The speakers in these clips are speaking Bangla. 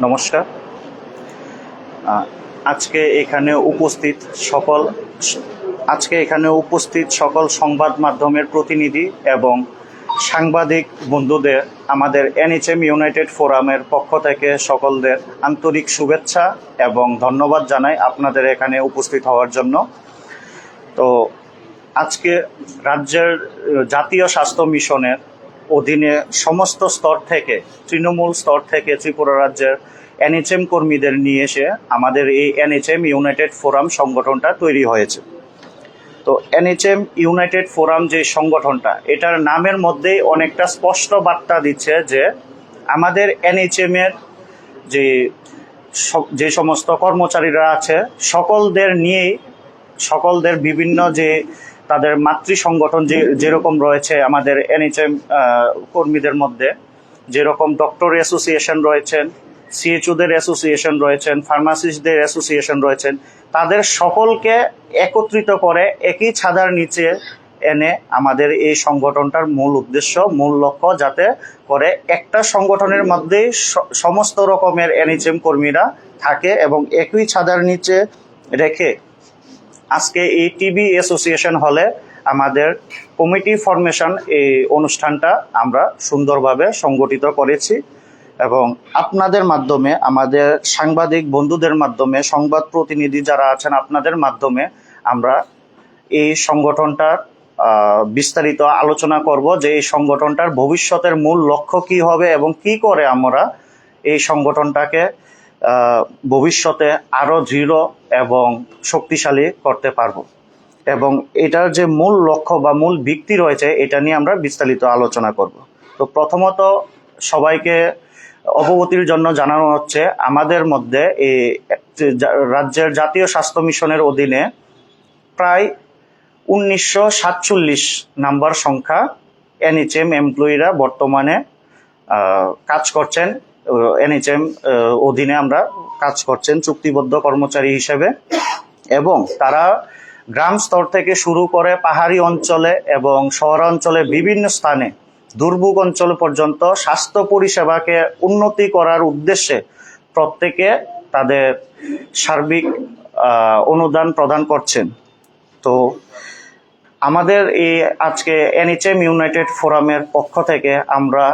নমস্কার। আজকে এখানে উপস্থিত সকল সংবাদ মাধ্যমের প্রতিনিধি এবং সাংবাদিক বন্ধুদের আমাদের এনএচএম ইউনাইটেড ফোরামের পক্ষ থেকে সকলদের আন্তরিক শুভেচ্ছা এবং ধন্যবাদ জানাই আপনাদের এখানে উপস্থিত হওয়ার জন্য। তো আজকে রাজ্যের জাতীয় স্বাস্থ্য মিশনের অধীনে সমস্ত স্তর থেকে, তৃণমূল স্তর থেকে ত্রিপুরা রাজ্যের এনএচএম কর্মীদের নিয়ে এসে আমাদের এই এনএচএম ইউনাইটেড ফোরাম সংগঠনটা তৈরি হয়েছে। তো এনএচএম ইউনাইটেড ফোরাম যে সংগঠনটা, এটার নামের মধ্যেই অনেকটা স্পষ্ট বার্তা দিচ্ছে যে আমাদের এনএচএম এর যে সমস্ত কর্মচারীরা আছে সকলদের বিভিন্ন যে তাদের মাতৃ সংগঠন যেরকম রয়েছে আমাদের এনএচএম কর্মীদের মধ্যে, যেরকম ডক্টর অ্যাসোসিয়েশন রয়েছেন, সিএচওদের অ্যাসোসিয়েশন রয়েছেন, ফার্মাসিস্টদের অ্যাসোসিয়েশন রয়েছেন, তাদের সকলকে একত্রিত করে একই ছাতার নিচে এনে আমাদের এই সংগঠনটার মূল উদ্দেশ্য, মূল লক্ষ্য যাতে করে একটা সংগঠনের মধ্যেই সমস্ত রকমের এনএচএম কর্মীরা থাকে এবং একই ছাতার নিচে রেখে আজকে এই টিবি অ্যাসোসিয়েশন হলে আমাদের কমিটি ফরমেশন এই অনুষ্ঠানটা আমরা সুন্দরভাবে সংগঠিত করেছি এবং আপনাদের মাধ্যমে, আমাদের সাংবাদিক বন্ধুদের মাধ্যমে, সংবাদ প্রতিনিধি যারা আছেন আপনাদের মাধ্যমে আমরা এই সংগঠনটার বিস্তারিত আলোচনা করব যে এই সংগঠনটার ভবিষ্যতের মূল লক্ষ্য কি হবে এবং কি করে আমরা এই সংগঠনটাকে ভবিষ্যতে আরো দৃঢ় এবং শক্তিশালী করতে পারবো এবং এটার যে মূল লক্ষ্য বা মূল ভিত্তি রয়েছে এটা নিয়ে আমরা বিস্তারিত আলোচনা করব। তো প্রথমত সবাইকে অবগতির জন্য জানানো হচ্ছে আমাদের মধ্যে এই রাজ্যের জাতীয় স্বাস্থ্য মিশনের অধীনে প্রায় 1947 নাম্বার সংখ্যা এনএচএম এমপ্লয়িরা বর্তমানে কাজ করছেন। এনএচএম অধীনে আমরা কাজ করছেন চুক্তিবদ্ধ কর্মচারী হিসেবে এবং তারা গ্রাম স্তর থেকে শুরু করে পাহাড়ি অঞ্চলে এবং শহরাঞ্চলে বিভিন্ন স্থানে দুর্ভোগ অঞ্চল পর্যন্ত স্বাস্থ্য পরিষেবাকে উন্নতি করার উদ্দেশ্যে প্রত্যেকে তাদের সার্বিক অনুদান প্রদান করছেন। তো আমাদের এই আজকে এনএচএম ইউনাইটেড ফোরামের পক্ষ থেকে আমরা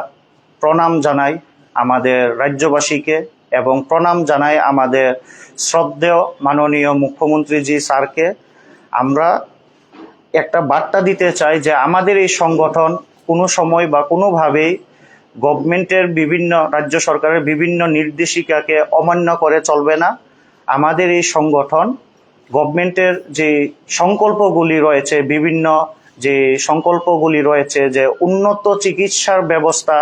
প্রণাম জানাই আমাদের রাজ্যবাসীকে এবং প্রণাম জানাই আমাদের শ্রদ্ধেয় মাননীয় মুখ্যমন্ত্রীজি স্যারকে। আমরা একটা বার্তা দিতে চাই যে আমাদের এই সংগঠন কোনো সময় বা কোনোভাবেই গভর্নমেন্টের বিভিন্ন, রাজ্য সরকারের বিভিন্ন নির্দেশিকাকে অমান্য করে চলবে না। আমাদের এই সংগঠন গভর্নমেন্টের যে সংকল্পগুলি রয়েছে, বিভিন্ন যে সংকল্পগুলি রয়েছে যে উন্নত চিকিৎসার ব্যবস্থা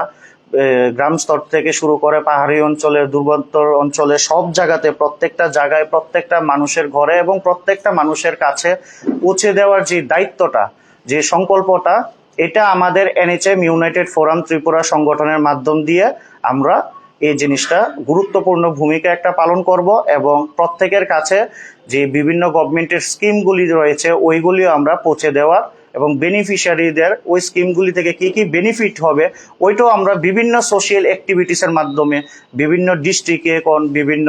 গ্রাম স্তর থেকে শুরু করে পাহাড়ি অঞ্চলে, দুর্গম অঞ্চলে, সব জায়গাতে, প্রত্যেকটা জায়গায়, প্রত্যেকটা মানুষের ঘরে এবং প্রত্যেকটা মানুষের কাছে পৌঁছে দেওয়ার যে দায়িত্বটা, যে সংকল্পটা, এটা আমাদের এনএচএম ইউনাইটেড ফোরাম ত্রিপুরা সংগঠনের মাধ্যম দিয়ে আমরা এই জিনিসটা গুরুত্বপূর্ণ ভূমিকা একটা পালন করব এবং প্রত্যেকের কাছে যে বিভিন্ন গভর্নমেন্টের স্কিমগুলি রয়েছে ওইগুলিও আমরা পৌঁছে দেওয়া এবং বেনিফিশিয়ারিদের ওই স্কিমগুলি থেকে কি কি বেনিফিট হবে ওইটাও আমরা বিভিন্ন সোশিয়াল অ্যাক্টিভিটিসের মাধ্যমে, বিভিন্ন ডিস্ট্রিক্টে কোন, বিভিন্ন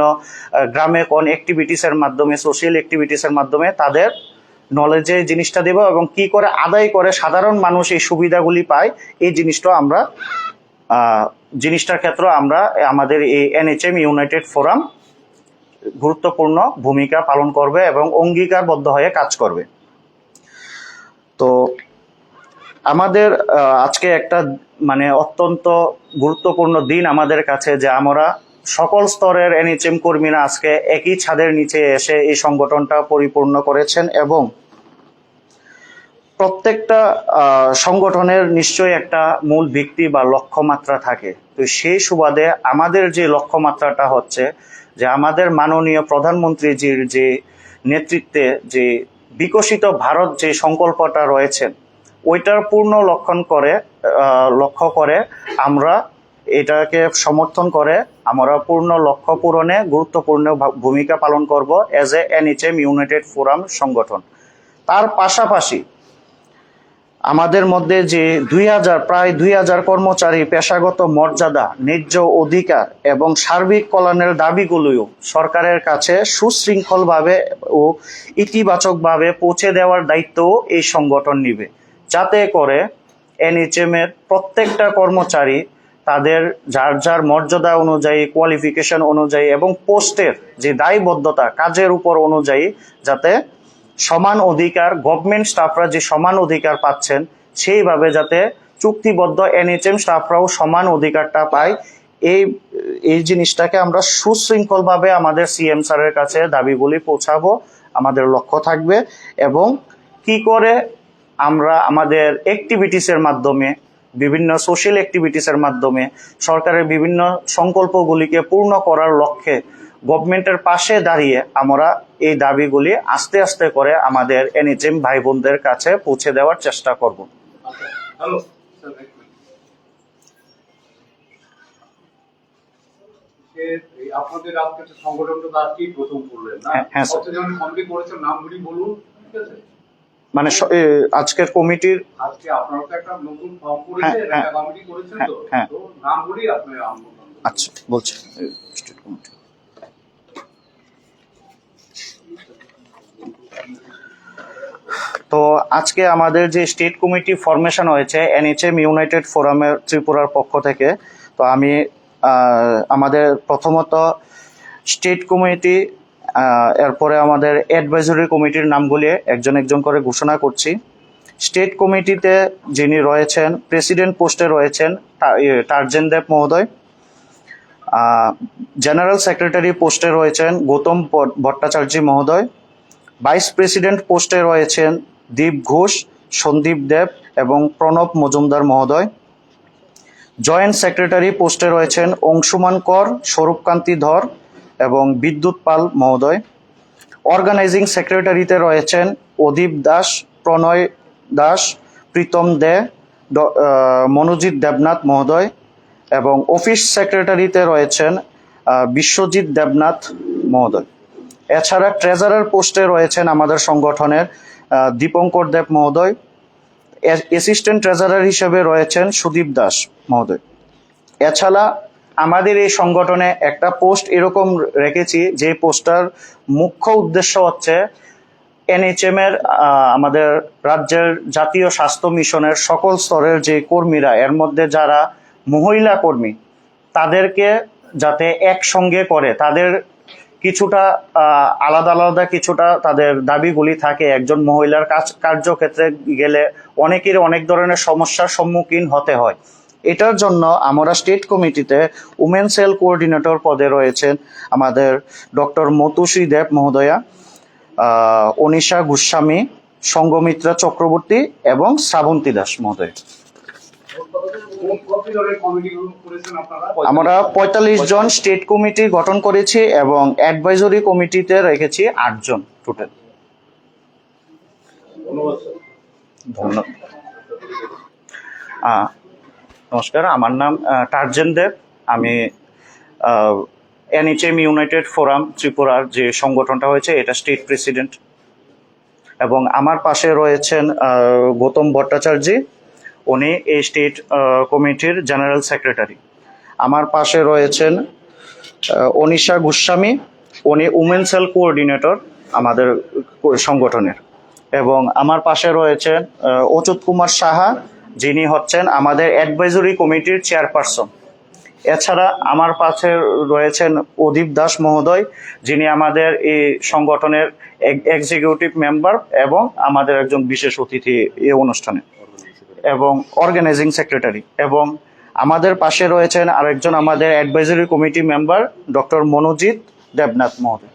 গ্রামে কোন অ্যাক্টিভিটিসের মাধ্যমে, সোশিয়াল অ্যাক্টিভিটিসের মাধ্যমে তাদের নলেজে জিনিসটা দেব এবং কি করে আদায় করে সাধারণ মানুষ এই সুবিধাগুলি পায় এই জিনিসটার ক্ষেত্রে আমরা আমাদের এই এনএচএম ইউনাইটেড ফোরাম গুরুত্বপূর্ণ ভূমিকা পালন করবে এবং অঙ্গীকারবদ্ধ হয়ে কাজ করবে। তো আমাদের আজকে একটা অত্যন্ত গুরুত্বপূর্ণ দিন আমাদের কাছে যে আমরা সকল স্তরের এনএচএম কর্মীরা আজকে একই ছাদের নিচে এসে এই সংগঠনটা পরিপূর্ণ করেছেন এবং প্রত্যেকটা সংগঠনের নিশ্চয়ই একটা মূল ভিত্তি বা লক্ষ্যমাত্রা থাকে। তো সেই সুবাদে আমাদের যে লক্ষ্যমাত্রাটা হচ্ছে যে আমাদের মাননীয় প্রধানমন্ত্রীজির যে নেতৃত্বে যে বিকশিত ভারত যে সংকল্পটা রয়েছে ওইটার পূর্ণ লক্ষ্য করে আমরা এটাকে সমর্থন করে আমরা পূর্ণ লক্ষ্য পূরণে গুরুত্বপূর্ণ ভূমিকা পালন করব as a NHM United forum সংগঠন। তার পাশাপাশি আমাদের মধ্যে যে প্রায় 2000 কর্মচারী পেশাগত মর্যাদা, ন্যায্য অধিকার এবং সার্বিক কল্যাণের দাবিগুলোও সরকারের কাছে সুশৃঙ্খলভাবে ও ইতিবাচকভাবে পৌঁছে দেওয়ার দায়িত্বও এই সংগঠন নিবে, যাতে করে এনএইচএম এর প্রত্যেকটা কর্মচারী তাদের যার যার মর্যাদা অনুযায়ী, কোয়ালিফিকেশন অনুযায়ী এবং পোস্টের যে দায়বদ্ধতা কাজের উপর অনুযায়ী যাতে সমান অধিকার, গভর্নমেন্ট স্টাফরা যে সমান অধিকার পাচ্ছেন সেইভাবে যাতে চুক্তিবদ্ধ এনএইচএম স্টাফরাও সমান অধিকারটা পায়, এই এই জিনিসটাকে আমরা সুশৃঙ্খলভাবে আমাদের সিএম স্যারের কাছে দাবিগুলি পৌঁছাবো, আমাদের লক্ষ্য থাকবে। এবং কি করে আমরা আমাদের অ্যাক্টিভিটিসের মাধ্যমে, বিভিন্ন সোশ্যাল অ্যাক্টিভিটিসের মাধ্যমে সরকারের বিভিন্ন সংকল্পগুলিকে পূর্ণ করার লক্ষ্যে গভর্নমেন্টের পাশে দাঁড়িয়ে আমরা এই দাবিগুলি আস্তে আস্তে করে আমাদের এনএইচএম ভাই বোনদের কাছে পৌঁছে দেওয়ার চেষ্টা করব। আপনাদের আজকে সংগঠনটা কি প্রথম করলেন না? হ্যাঁ স্যার। কতজন কমিটি করেছেন নামগুলি বলুন, ঠিক আছে? মানে আজকের কমিটির আজকে আপনারা তো একটা নতুন ফর্ম করেছেন, একটা কমিটি করেছেন, তো নামগুলি আপনারা আচ্ছা বলছি। স্টেট কমিটি তো আজকে আমাদের যে স্টেট কমিটি ফরমেশন হয়েছে এনএইচএম ইউনাইটেড ফোরামের ত্রিপুরার পক্ষ থেকে, তো আমি আমাদের প্রথমত স্টেট কমিটি, এরপরে আমাদের অ্যাডভাইজরি কমিটির নামগুলি একজন একজন করে ঘোষণা করছি। স্টেট কমিটিতে যিনি রয়েছেন, প্রেসিডেন্ট পোস্টে রয়েছেন টার্জেন দেব মহোদয়। জেনারেল সেক্রেটারি পোস্টে রয়েছেন গৌতম ভট্টাচার্য মহোদয়। ভাইস প্রেসিডেন্ট পোস্টে রয়েছেন দীপ ঘোষ, সন্দীপ দেব এবং প্রণব মজুমদার মহোদয়। জয়েন্ট সেক্রেটারি পোস্টে রয়েছেন অংশুমান কর, স্বরূপকান্তি ধর এবং বিদ্যুৎ পাল মহোদয়। অর্গানাইজিং সেক্রেটারিতে রয়েছেন অদীপ দাস, প্রণয় দাস, প্রীতম দে, মনোজিৎ দেবনাথ মহোদয় এবং অফিস সেক্রেটারিতে রয়েছেন বিশ্বজিৎ দেবনাথ মহোদয়। এছাড়া ট্রেজারার পোস্টে রয়েছেন আমাদের সংগঠনের দীপঙ্কর দেব মহোদয়। অ্যাসিস্ট্যান্ট ট্রেজারার হিসেবে রয়েছেন সুদীপ দাস মহোদয়। এছাড়া আমাদের এই সংগঠনে একটা পোস্ট এরকম রেখেছি যে পোস্টটার মুখ্য উদ্দেশ্য হচ্ছে এনএইচএম এর আমাদের রাজ্যের জাতীয় স্বাস্থ্য মিশনের সকল স্তরের যে কর্মীরা, এর মধ্যে যারা মহিলা কর্মী, তাদেরকে যাতে একসঙ্গে করে তাদের কিছুটা আলাদা আলাদা কিছুটা তাদের দাবিগুলি থাকে। একজন মহিলার কার্যক্ষেত্রে গেলে অনেকেরই অনেক ধরনের সমস্যার সম্মুখীন হতে হয়। এটার জন্য আমরা স্টেট কমিটিতে উমেন সেল কোঅর্ডিনেটর পদে রয়েছেন আমাদের ডক্টর মতুশ্রী দেব মহোদয়া, অনিশা গোস্বামী, সঙ্গমিত্রা চক্রবর্তী এবং শ্রাবন্তী দাস মহোদয়। আমরা 45 জন স্টেট কমিটি গঠন করেছি এবং অ্যাডভাইজরি কমিটিতে রেখেছি 8 জন টোটাল। ধন্যবাদ। নমস্কার, আমার নাম টার্জেন দেব। আমি এনএইচএম ইউনাইটেড ফোরাম ত্রিপুরার যে সংগঠনটা হয়েছে এটা স্টেট প্রেসিডেন্ট। এবং আমার পাশে রয়েছেন গৌতম ভট্টাচার্য, উনি এই স্টেট কমিটির জেনারেল সেক্রেটারি। আমার পাশে রয়েছেন অনিশা গোস্বামী, উনি উমেন সেল কোঅর্ডিনেটর আমাদের সংগঠনের। এবং আমার পাশে রয়েছেন অচ্যুত কুমার সাহা, যিনি হচ্ছেন আমাদের অ্যাডভাইজরি কমিটির চেয়ারপারসন। এছাড়া আমার পাশে রয়েছেন অদীপ দাস মহোদয়, যিনি আমাদের এই সংগঠনের এক্সিকিউটিভ মেম্বার এবং আমাদের একজন বিশেষ অতিথি এই অনুষ্ঠানে এবং অর্গানাইজিং সেক্রেটারি। এবং আমাদের পাশে রয়েছেন আরেকজন আমাদের advisory committee member doctor Monojit Debnath মহোদয়।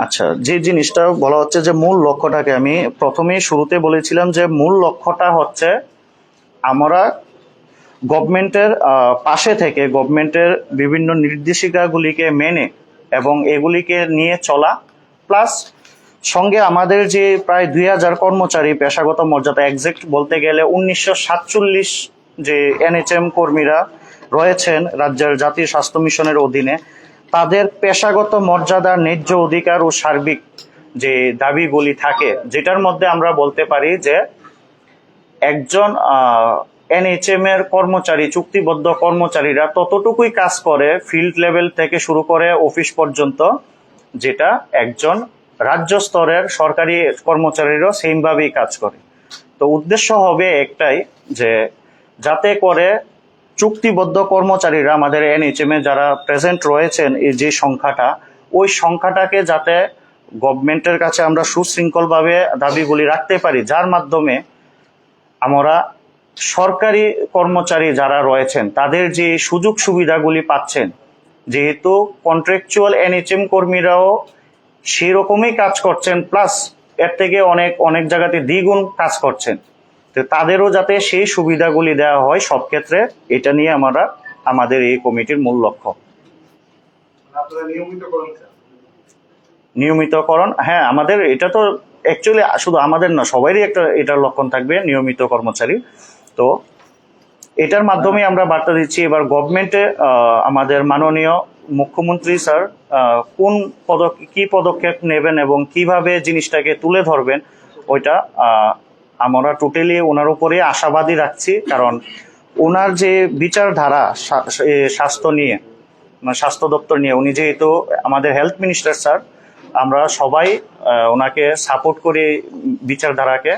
আচ্ছা, যে জিনিসটা বলা হচ্ছে যে মূল লক্ষ্যটাকে আমি প্রথমেই শুরুতে বলেছিলাম যে মূল লক্ষ্যটা হচ্ছে আমরা গভর্নমেন্টের পাশে থেকে গভর্নমেন্টের বিভিন্ন নির্দেশিকাগুলিকে মেনে এবং এগুলিকে নিয়ে চলা, প্লাস সঙ্গে আমাদের যে প্রায় 2000 কর্মচারী পেশাগত মর্যাদা, এক্সাক্ট বলতে গেলে 1947 যে এনএচএম কর্মীরা রয়েছেন রাজ্যের জাতীয় স্বাস্থ্য মিশনের অধীনে, তাদের পেশাগত মর্যাদা, ন্যায্য অধিকার ও সার্বিক যে দাবিগুলি থাকে, যেটার মধ্যে আমরা বলতে পারি যে একজন এনএচএম এর কর্মচারী, চুক্তিবদ্ধ কর্মচারীরা ততটুকুই কাজ করে ফিল্ড লেভেল থেকে শুরু করে অফিস পর্যন্ত, যেটা একজন রাজ্য স্তরের সরকারি কর্মচারীরাও সেমভাবেই কাজ করে। তো উদ্দেশ্য হবে একটাই, যে যাতে করে চুক্তিবদ্ধ কর্মচারীরা আমাদের এনএচএম এ যারা প্রেজেন্ট রয়েছেন, এই যে সংখ্যাটা, ওই সংখ্যাটাকে যাতে গভর্নমেন্টের কাছে আমরা সুশৃঙ্খলভাবে দাবিগুলি রাখতে পারি, যার মাধ্যমে আমরা সরকারি কর্মচারী যারা রয়েছেন তাদের যে সুযোগ সুবিধাগুলি পাচ্ছেন, যেহেতু কন্ট্রাকচুয়াল এনএচএম কর্মীরাও সেই রকমই কাজ করছেন, প্লাস এর থেকে অনেক অনেক জায়গাতে দ্বিগুণ কাজ করছেন, তো তাদেরও যাতে সেই সুবিধাগুলি দেওয়া হয় সব ক্ষেত্রে, এটা নিয়ে আমরা আমাদের এই কমিটির মূল লক্ষ্য। আপনারা নিয়মিতকরণ চান? নিয়মিতকরণ, হ্যাঁ, আমাদের এটা তো অ্যাকচুয়ালি শুধু আমাদের না, সবারই একটা এটার লক্ষণ থাকবে, নিয়মিত কর্মচারী। তো এটার মাধ্যমে আমরা বার্তা দিচ্ছি, এবার গভর্নমেন্টে আমাদের মাননীয় মুখ্যমন্ত্রী স্যার কি পদক্ষেপ নেবেন এবং কিভাবে জিনিসটাকে তুলে ধরবেন, ওইটা আমরা টোটালি ওনার উপরে আশাবাদী রাখছি। কারণ ওনার যে বিচারধারা স্বাস্থ্য নিয়ে, স্বাস্থ্য দপ্তর নিয়ে, উনি যেহেতু আমাদের হেলথ মিনিস্টার স্যার, আমরা সবাই ওনাকে সাপোর্ট করি বিচারধারাকে।